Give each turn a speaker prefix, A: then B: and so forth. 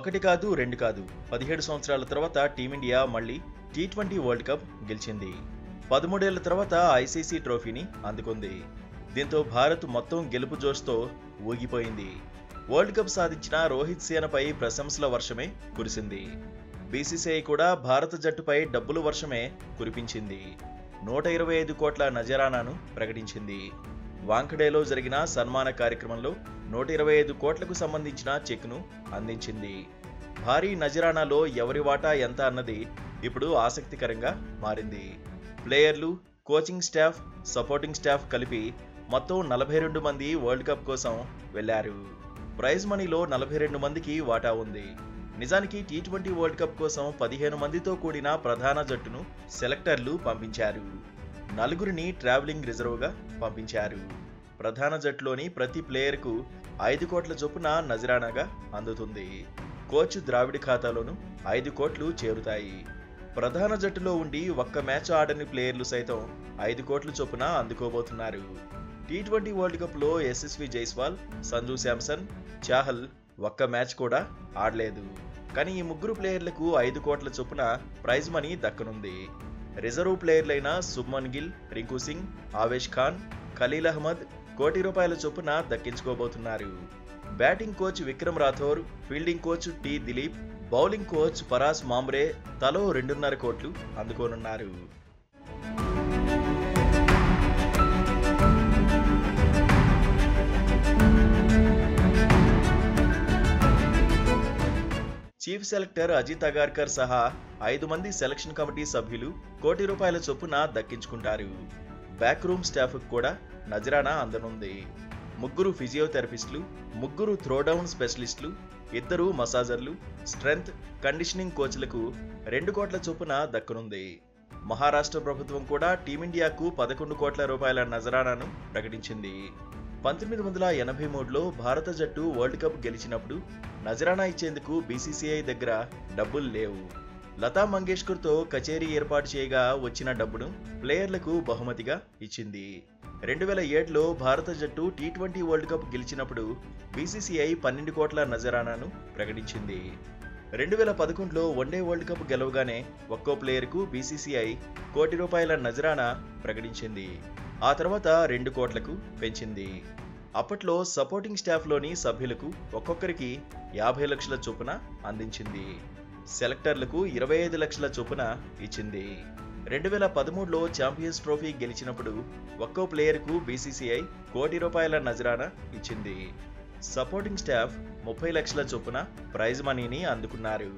A: ఒకటి కాదు, రెండు కాదు, 17 సంవత్సరాల తర్వాత టీమిండియా మళ్ళీ టీ20 వరల్డ్ కప్ గెలిచింది. 13 ఏళ్ల తర్వాత ఐసీసీ ట్రోఫీని అందుకుంది. దీంతో భారత్ మొత్తం గెలుపు జోష్తో ఊగిపోయింది. వరల్డ్ కప్ సాధించిన రోహిత్ సేనపై ప్రశంసల వర్షమే కురిసింది. బీసీసీఐ కూడా భారత జట్టుపై డబ్బుల వర్షమే కురిపించింది. 125 కోట్ల నజరానాను ప్రకటించింది. వాంఖడేలో జరిగిన సన్మాన కార్యక్రమంలో 125 కోట్లకు సంబంధించిన చెక్ను అందించింది. భారీ నజరానాలో ఎవరి వాటా ఎంత అన్నది ఇప్పుడు ఆసక్తికరంగా మారింది. ప్లేయర్లు, కోచింగ్ స్టాఫ్, సపోర్టింగ్ స్టాఫ్ కలిపి మొత్తం 42 మంది వరల్డ్ కప్ కోసం వెళ్లారు. ప్రైజ్ మనీలో 42 మందికి వాటా ఉంది. నిజానికి టీ20 వరల్డ్ కప్ కోసం 15 మందితో కూడిన ప్రధాన జట్టును సెలెక్టర్లు పంపించారు. 4గురిని ట్రావెలింగ్ రిజర్వ్గా పంపించారు. ప్రధాన జట్టులోని ప్రతి ప్లేయర్కు 5 కోట్ల చొప్పున నజరానాగా అందుతుంది. కోచ్ ద్రావిడ్ ఖాతాలోనూ 5 కోట్లు చేరుతాయి. ప్రధాన జట్టులో ఉండి ఒక్క మ్యాచ్ ఆడని ప్లేయర్లు సైతం 5 కోట్ల చొప్పున అందుకోబోతున్నారు. టీ20 వరల్డ్ కప్లో యశస్వి జైస్వాల్, సంజు శాంసన్, చాహల్ ఒక్క మ్యాచ్ కూడా ఆడలేదు. కానీ ఈ ముగ్గురు ప్లేయర్లకు 5 కోట్ల చొప్పున ప్రైజ్ మనీ దక్కనుంది. రిజర్వ్ ప్లేయర్లైన శుభ్మన్ గిల్, రింకు సింగ్, ఆవేష్ ఖాన్, ఖలీల్ అహ్మద్ ₹1 కోటి చొప్పున దక్కించుకోబోతున్నారు. Batting coach Vikram Rathour, fielding coach T Dilip, bowling coach Paras Mhambrey తలో 2.5 కోట్లు అందుకోనున్నారు. చీఫ్ సెలెక్టర్ అజిత్ అగార్కర్ సహా 5 మంది సెలక్షన్ కమిటీ సభ్యులు ₹1 కోటి చొప్పున దక్కించుకుంటారు. బ్యాక్ రూమ్ స్టాఫ్ కూడా నజరానా అందనుంది. 3 ఫిజియోథెరపిస్టులు, 3 థ్రోడౌన్ స్పెషలిస్టులు, 2 మసాజర్లు, స్ట్రెంగ్త్, కండిషనింగ్ కోచ్లకు ₹2 కోట్ల చొప్పున దక్కనుంది. మహారాష్ట్ర ప్రభుత్వం కూడా టీమిండియాకు ₹11 కోట్ల నజరానాను ప్రకటించింది. 1983లో భారత జట్టు వరల్డ్ కప్ గెలిచినప్పుడు నజరానా ఇచ్చేందుకు బీసీసీఐ దగ్గర డబ్బులు లేవు. లతా మంగేష్కర్తో కచేరీ ఏర్పాటు చేయగా వచ్చిన డబ్బును ప్లేయర్లకు బహుమతిగా ఇచ్చింది. 2007లో భారత జట్టు టీ20 వరల్డ్ కప్ గెలిచినప్పుడు బీసీసీఐ ₹12 కోట్ల నజరానాను ప్రకటించింది. 2011లో వన్డే వరల్డ్ కప్ గెలవగానే ఒక్కో ప్లేయర్కు బీసీసీఐ ₹1 కోటి నజరానా ప్రకటించింది. ఆ తర్వాత 2 కోట్లకు పెంచింది. అప్పట్లో సపోర్టింగ్ స్టాఫ్లోని సభ్యులకు ఒక్కొక్కరికి 50 లక్షల చొప్పున అందించింది. సెలెక్టర్లకు 25 లక్షల చొప్పున ఇచ్చింది. 2013లో ఛాంపియన్స్ ట్రోఫీ గెలిచినప్పుడు ఒక్కో ప్లేయర్కు బీసీసీఐ ₹1 కోటి నజరానా ఇచ్చింది. సపోర్టింగ్ స్టాఫ్ 30 లక్షల చొప్పున ప్రైజ్ మనీని అందుకున్నారు.